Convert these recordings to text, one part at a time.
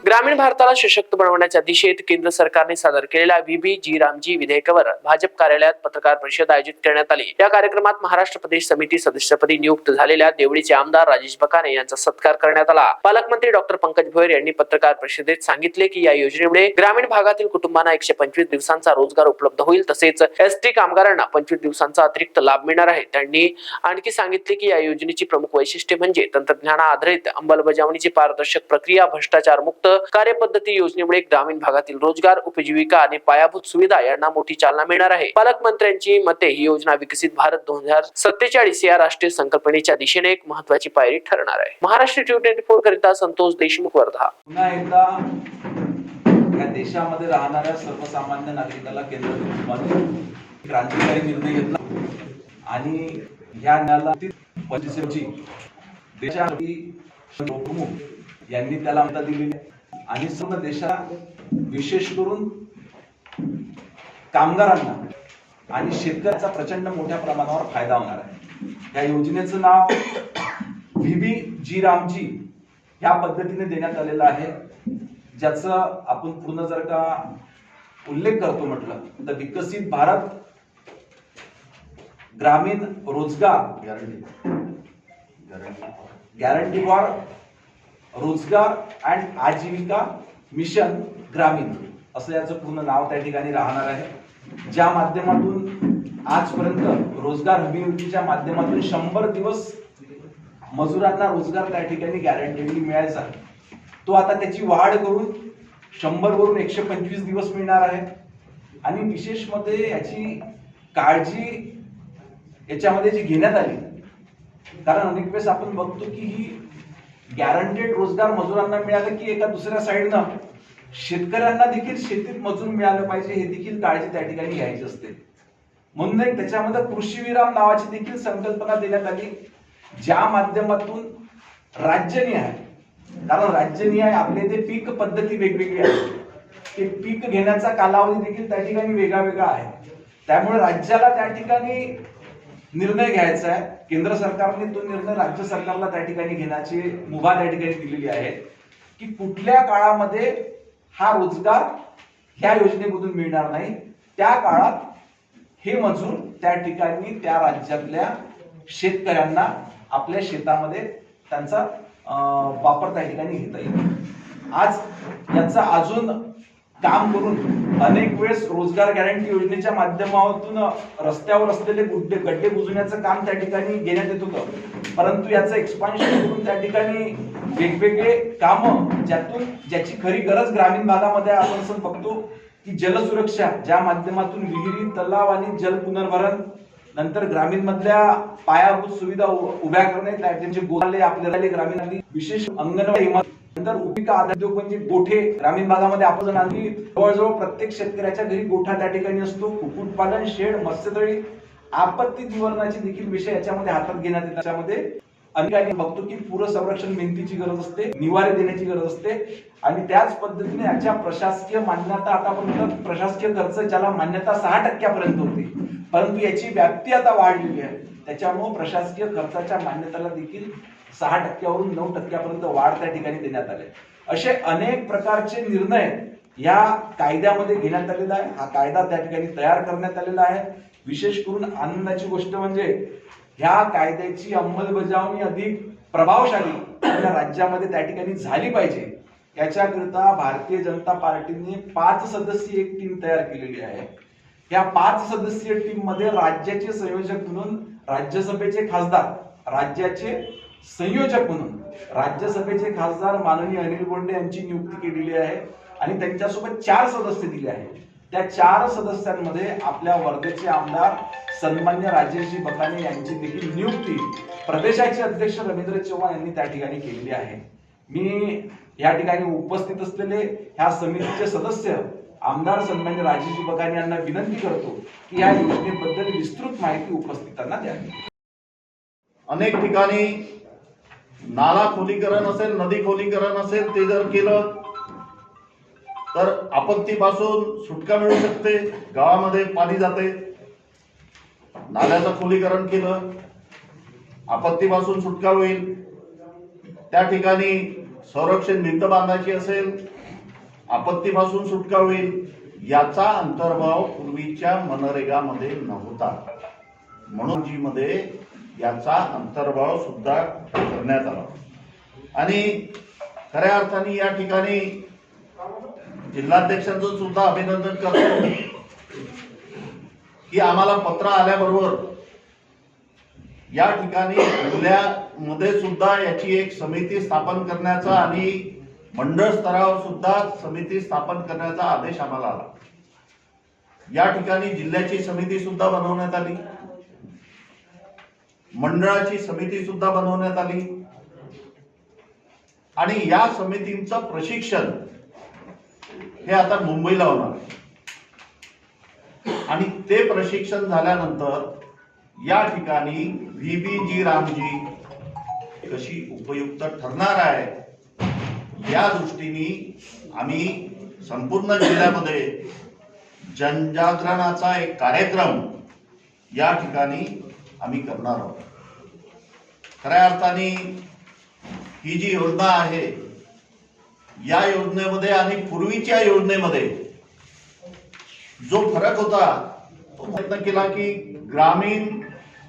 ग्रामीण भारताला सशक्त बनवण्याच्या दिशेत केंद्र सरकारने सादर केलेल्या व्हीबी जी रामजी विधेयकावर भाजप कार्यालयात पत्रकार परिषद आयोजित करण्यात आली। या कार्यक्रमात महाराष्ट्र प्रदेश समिती सदस्यपदी नियुक्त झालेल्या देवळीचे आमदार राजेश बकाने यांचा सत्कार करण्यात आला। पालकमंत्री डॉक्टर पंकज भोयर यांनी पत्रकार परिषदेत सांगितले की या योजनेमुळे ग्रामीण भागातील कुटुंबांना 125 दिवसांचा रोजगार उपलब्ध होईल, तसेच एसटी कामगारांना 25 दिवसांचा अतिरिक्त लाभ मिळणार आहे। त्यांनी आणखी सांगितले की या योजनेची प्रमुख वैशिष्ट्ये म्हणजे तंत्रज्ञान आधारित अंमलबजावणीची पारदर्शक प्रक्रिया, भ्रष्टाचार मुक्त कार्यपद्धती। योजनेमुळे ग्रामीण भागातील रोजगार, उपजीविका आणि पायाभूत सुविधा यांना मोठी चालना मिळणार आहे। पालकमंत्र्यांची मते ही योजना विकसित भारत 2047 या राष्ट्रीय संकल्पनेच्या दिशेने एक महत्त्वाची पायरी ठरणार आहे। महाराष्ट्र T24 करिता संतोष देशमुख, वर्धा। पुन्हा एकदा या देशामध्ये राहणाऱ्या सर्वसामान्य नागरिकाला केंद्र क्रांतिकारी निर्णय घेतला आणि या न्यायालयाची देशाची प्रमुख यांनी त्याला मत दिली आणि सर्व देशात विशेष करून कामगारांना आणि शेतकऱ्याचा प्रचंड मोठ्या प्रमाणावर फायदा होणार आहे। या योजनेचं नाव व्हीबी जी रामजी या पद्धतीने देण्यात आलेलं आहे, ज्याचं आपण पूर्ण जर का उल्लेख करतो म्हटलं तर विकसित भारत ग्रामीण रोजगार गॅरंटी फॉर रोजगार अँड आजीविका मिशन ग्रामीण असं याचं पूर्ण नाव त्या ठिकाणी राहणार आहे, ज्या माध्यमातून आजपर्यंत रोजगार हमी योजनेच्या माध्यमातून 100 दिवस मजुरांना रोजगार त्या ठिकाणी गॅरंटीडली मिळायचा, तो आता त्याची वाढ करून 100 वरून 125 दिवस मिळणार आहे। आणि विशेष मध्ये याची काळजी याच्यामध्ये जी घेण्यात आली, कारण अनेक वेळेस आपण बघतो की ही गॅरंटेड रोजगार मजुरांना मिळालं की एका दुसऱ्या साईडनं शेतकऱ्यांना देखील शेतीत मजूर मिळालं पाहिजे, हे देखील काळजी त्या ठिकाणी घ्यायची असते। म्हणून एक त्याच्यामध्ये कृषी विराम नावाची देखील संकल्पना देण्यात आली, ज्या माध्यमातून राज्यनिहाय, कारण राज्यनिहाय आपले ते पीक पद्धती वेगवेगळी आहे, ते पीक घेण्याचा कालावधी देखील त्या ठिकाणी वेगळा वेगळा आहे। त्यामुळे राज्याला त्या ठिकाणी निर्णय घ्यायचा आहे, केंद्र सरकारने तो निर्णय राज्य सरकारला त्या ठिकाणी घेण्याची मुभा त्या ठिकाणी दिलेली आहे की कुठल्या काळामध्ये हा रोजगार ह्या योजनेमधून मिळणार नाही, त्या काळात हे मजूर त्या ठिकाणी त्या राज्यातल्या शेतकऱ्यांना आपल्या शेतामध्ये त्यांचा वापर त्या ठिकाणी घेता येईल। आज याचा अजून काम करून अनेक वेळेस रोजगार गॅरंटी योजनेच्या माध्यमातून रस्त्यावर असलेले गड्डे बुजवण्याचं काम त्या ठिकाणी घेण्यात येत होतं, परंतु याचं एक्सपान्शन करून त्या ठिकाणी वेगवेगळे कामं ज्याची खरी गरज ग्रामीण भागामध्ये आपण बघतो की जलसुरक्षा, ज्या माध्यमातून विहिरी, तलाव आणि जल पुनर्भरण, नंतर ग्रामीण मधल्या पायाभूत सुविधा उभ्या करणे, त्यांचे गोले आपल्याला ग्रामीण विशेष अंगणवाडी, नंतर उपजीविका उद्योग म्हणजे गोठे, ग्रामीण भागामध्ये आपण आणखी जवळजवळ प्रत्येक शेतकऱ्याच्या घरी गोठा त्या ठिकाणी असतो, कुक्कुटपालन, शेड, मत्स्यतळी, आपत्ती निवारणाची देखील विषय याच्यामध्ये हातात घेण्यात येतात। त्याच्यामध्ये अनेकांनी बघतो की पूर संरक्षण भिंतीची गरज असते, निवारे देण्याची गरज असते आणि त्याच पद्धतीने याच्या प्रशासकीय मान्यता, आता आपण प्रशासकीय खर्च ज्याला मान्यता 6% पर्यंत होती, परंतु याची व्याप्ती आता वाढलेली आहे, त्याच्यामुळे प्रशासकीय खर्चाच्या मान्यतेला देखील 6% वरून 9% पर्यंत वाढ त्या ठिकाणी देण्यात आले। असे अनेक प्रकारचे निर्णय या कायद्यामध्ये घेण्यात आलेला आहे। हा कायदा त्या ठिकाणी तयार करण्यात आलेला आहे। विशेष करून आनंदाची गोष्ट म्हणजे ह्या कायद्याची अंमलबजावणी अधिक प्रभावशाली आपल्या राज्यामध्ये त्या ठिकाणी झाली पाहिजे, याच्याकरिता भारतीय जनता पार्टीने 5 सदस्यीय एक टीम तयार केलेली आहे। या 5 सदस्यीय टीम मध्ये राज्याचे संयोजक म्हणून राज्यसभेचे खासदार, राज्याचे संयोजक म्हणून राज्यसभेचे खासदार माननीय अनिल बोंडे यांची नियुक्ती केलेली आहे आणि त्यांच्यासोबत 4 सदस्य दिले आहेत। त्या 4 सदस्यांमध्ये आपल्या वर्धेचे आमदार सन्मान्य राजेशजी बकाने यांची देखील नियुक्ती प्रदेशाचे अध्यक्ष रवींद्र चव्हाण यांनी त्या ठिकाणी केलेली आहे। मी या ठिकाणी उपस्थित असलेले ह्या समितीचे सदस्य आमदार सन्मान्य राजेशजी बकाने यांना विनंती करतो की या योजनेबद्दल विस्तृत माहिती उपस्थितांना द्यावी। अनेक ठिकाणी नाला खोलीकरण असेल, नदी खोलीकरण असेल, ते जर केलं तर आपत्तीपासून सुटका मिळू शकते, गावामध्ये पाणी जाते। नाल्याचं खोलीकरण केलं आपत्तीपासून सुटका होईल, त्या ठिकाणी संरक्षण भिंत बांधायची असेल, आपत्तीपासून सुटका होईल, याचा अंतर्भाव पूर्वीच्या मनरेगामध्ये नव्हता. म्हणून जी मध्ये याचा अंतर्भाव सुद्धा करण्यात आला. आणि खऱ्या अर्थाने या ठिकाणी जिल्हाध्यक्षांचं सुद्धा अभिनंदन करतो की आम्हाला पत्र आल्याबरोबर या ठिकाणी जिल्ह्यामध्ये सुद्धा याची एक समिती स्थापन करण्याचा आणि मंडळ स्तरावर सुद्धा समिती स्थापन करण्याचा आदेश आम्हाला आला. या ठिकाणी जिल्ह्याची समिती सुद्धा बनवण्यात आली, मंडळाची समिती सुद्धा बनवण्यात आली आणि या समितींचं प्रशिक्षण हे आता मुंबईला होणार आणि ते प्रशिक्षण झाल्यानंतर या ठिकाणी VB रामजी कशी उपयुक्त ठरणार आहे या दृष्टीने आम्ही संपूर्ण जिल्ह्यामध्ये जनजागरणाचा एक कार्यक्रम या ठिकाणी आम्ही करणार आहोत. खऱ्या अर्थाने ही जी योजना आहे या योजनेमध्ये आणि पूर्वीच्या योजनेमध्ये जो फरक होता तो प्रयत्न केला की ग्रामीण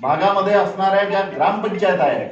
भागामध्ये असणाऱ्या ज्या ग्रामपंचायत आहेत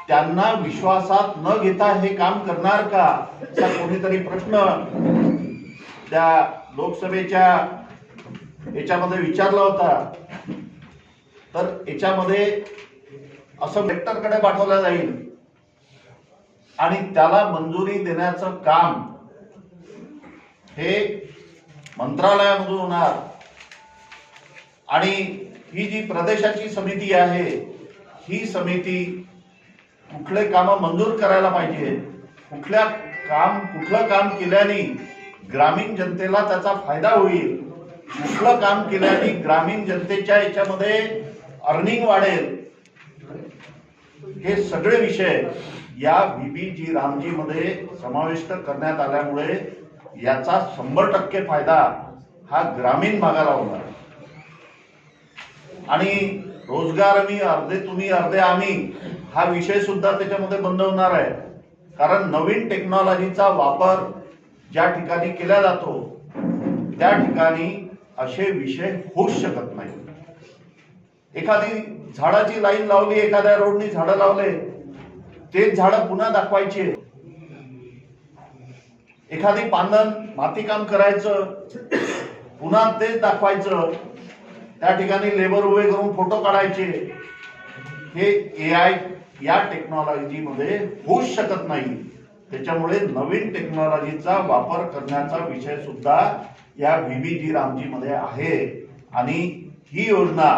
त्यांना विश्वासात न घेता हे काम करणार का असा कोणीतरी प्रश्न त्या लोकसभेच्या याच्यामध्ये विचारला होता. तर याच्यामध्ये असं कलेक्टरकडे पाठवलं जाईल आणि त्याला मंजुरी देण्याचं काम हे मंत्रालयामधून होणार आणि ही जी प्रदेशाची समिती आहे ही समिती कुठले काम मंजूर करायला पाहिजे, कुठलं काम केल्याने ग्रामीण जनतेला त्याचा फायदा होईल, कुठलं काम केल्याने ग्रामीण जनतेच्या याच्यामध्ये अर्निंग वाढेल, हे सगळे विषय या VB रामजी मध्ये समाविष्ट करण्यात आल्यामुळे याचा 100% फायदा हा ग्रामीण भागाला होणार आणि रोजगार मी अर्धे तुम्ही अर्धे आम्ही हा विषय सुद्धा त्याच्यामध्ये बंद होणार आहे. कारण नवीन टेक्नॉलॉजीचा वापर ज्या ठिकाणी केला जातो त्या ठिकाणी असे विषय होऊच शकत नाही. एखादी झाडाची लाईन लावली, एखाद्या रोडनी झाडं लावले, ते झाडं पुन्हा दाखवायचे, एखादी पांदन माती काम करायचं पुन्हा तेच दाखवायचं, त्या ठिकाणी लेबर उभे करून फोटो काढायचे, हे AI या टेक्नॉलॉजी मध्ये होऊच शकत नाही. त्याच्यामुळे नवीन टेक्नॉलॉजीचा वापर करण्याचा विषय सुद्धा या VB रामजी मध्ये आहे आणि ही योजना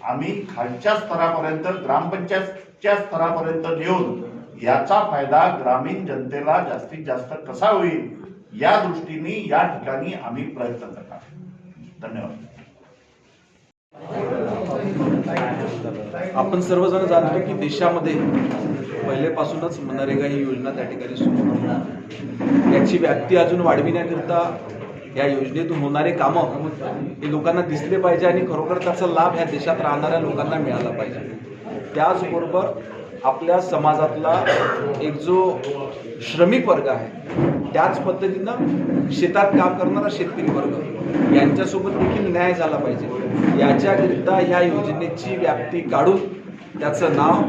आम्ही खालच्या स्तरापर्यंत ग्रामपंचायतच्या स्तरापर्यंत नेऊन याचा फायदा ग्रामीण जनतेला जास्तीत जास्त कसा होईल या दृष्टीने या ठिकाणी आम्ही प्रयत्न करणार. धन्यवाद. आपण सर्वजण जाणतो की देशामध्ये पहिलेपासूनच मनरेगा ही योजना त्या ठिकाणी सुरू आहे. याची व्याप्ती अजून वाढविण्याकरिता या योजनेतून होणारे कामं हे लोकांना दिसले पाहिजे आणि खरोखर त्याचा लाभ ह्या देशात राहणाऱ्या लोकांना मिळाला पाहिजे. त्याचबरोबर आपल्या समाजातला एक जो श्रमिक वर्ग आहे त्याच पद्धतीनं शेतात काम करणारा शेतकरी वर्ग यांच्यासोबत देखील न्याय झाला पाहिजे. याच्याकरिता ह्या योजनेची व्याप्ती काढून त्याचं नाव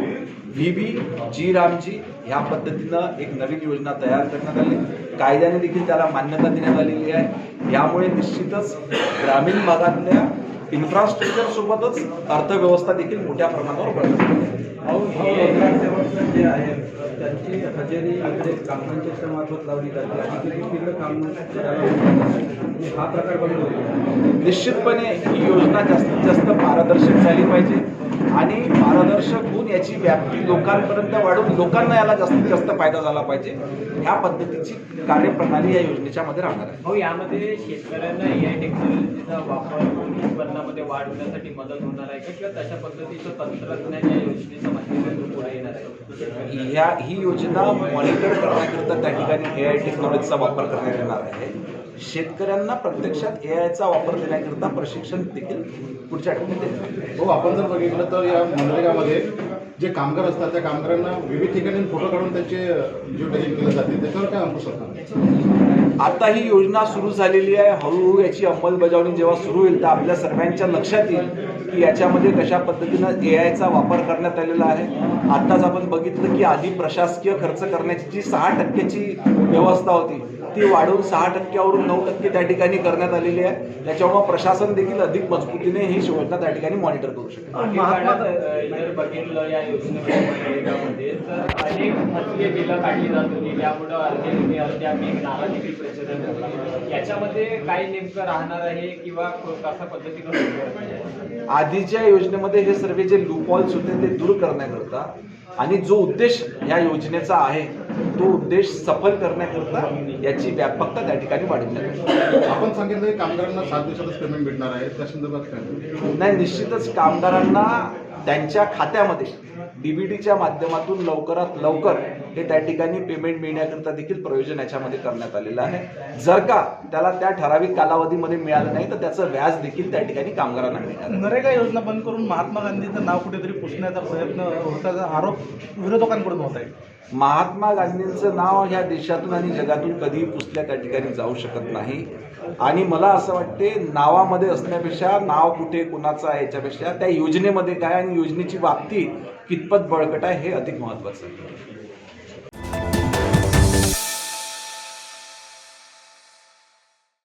VB रामजी ह्या पद्धतीनं एक नवीन योजना तयार करण्यात आली. कायद्याने देखील त्याला मान्यता देण्यात आलेली आहे. यामुळे निश्चितच ग्रामीण भागातल्या इन्फ्रास्ट्रक्चर सोबतच अर्थव्यवस्था देखील मोठ्या प्रमाणावर बदलते. जे आहे त्यांची हजेरी इकडे ग्रामपंचायतच्या मार्फत लावली जाते आणि तिकडे काम हा प्रकार बंद होईल. निश्चितपणे ही योजना जास्तीत जास्त पारदर्शक झाली पाहिजे आणि पारदर्शक होऊन याची व्याप्ती लोकांपर्यंत वाढून लोकांना याला जास्तीत जास्त फायदा झाला पाहिजे. ह्या पद्धतीची कार्यप्रणाली या योजनेच्या मध्ये राहणार आहे. हो, यामध्ये शेतकऱ्यांना AI टेक्नॉलॉजीचा वापर उत्पन्नामध्ये वाढ होण्यासाठी मदत होणार आहे का किंवा तशा पद्धतीचं तंत्रज्ञान या योजनेच्या माध्यमातून पुढे येणार आहे? ही योजना मॉनिटर करण्याकरिता त्या ठिकाणी AI टेक्नॉलॉजीचा वापर करण्यात येणार आहे. शेतकऱ्यांना प्रत्यक्षात AIचा वापर देण्याकरिता प्रशिक्षण देखील पुढच्या आठवड्यात देण्यात येईल. हो, आपण जर बघितलं तर या मनरेगामध्ये जे कामगार असतात त्या कामगारांना विविध ठिकाणी फोटो काढून त्याचे जीव टॅगिंग केलं जाते, त्याच्यावर काय अंकुश असणार? आता ही योजना सुरू झालेली आहे. हळूहळू याची अंमलबजावणी जेव्हा सुरू होईल तर आपल्या सर्वांच्या लक्षात येईल की याच्यामध्ये कशा पद्धतीनं AI चा वापर करण्यात आलेला आहे. आत्ताच आपण बघितलं की आधी प्रशासकीय खर्च करण्याची जी 6% व्यवस्था होती ती वाढवून 6%वरून 9% त्या ठिकाणी करण्यात आलेली आहे. त्याच्यामुळे प्रशासन देखील अधिक मजबूतीने ही योजना त्या ठिकाणी मॉनिटर करू शकेल. बाकी काळात जर बघितलं या योजनेमध्ये तर अनेक फसवी बिलं काढली जात होती, त्यामुळं अर्ध्या नारा देखील प्रचलन होता. याच्यामध्ये काय नेमकं राहणार आहे किंवा कशा पद्धतीनं होईल? आधीच्या योजनेमध्ये हे सर्व जे लूपहॉल्स होते ते दूर करण्याकरता आणि जो उद्देश या योजनेचा आहे तो उद्देश सफल करण्याकरता याची व्यापकता त्या ठिकाणी वाढवण्यात आली. आपण सांगितलं की कामगारांना 7 दिवसातच पेमेंट भेटणार आहे, त्या संदर्भात काय? नाही, निश्चितच कामगारांना त्यांच्या खात्यामध्ये DBTच्या माध्यमातून लवकरात लवकर हे त्या ठिकाणी पेमेंट मिळण्याकरता देखील प्रयोजन याच्यामध्ये करण्यात आलेलं आहे. जर का त्याला त्या ठराविक कालावधीमध्ये मिळालं नाही तर त्याचं व्याज देखील त्या ठिकाणी कामगारांना मिळणार आहे. नरेगा योजना बंद करून महात्मा गांधीचं नाव कुठेतरी पुसण्याचा प्रयत्न होताचा आरोप विरोधकांकडून होत आहे. महात्मा गांधींचं नाव ह्या देशातून आणि जगातून कधीही पुसल्या त्या ठिकाणी जाऊ शकत नाही. आणि मला असं वाटते नावामध्ये असण्यापेक्षा नाव कुठे कुणाचं आहे याच्यापेक्षा त्या योजनेमध्ये काय आणि योजनेची व्याप्ती कितपत बळकट आहे हे अधिक महत्त्वाचं आहे.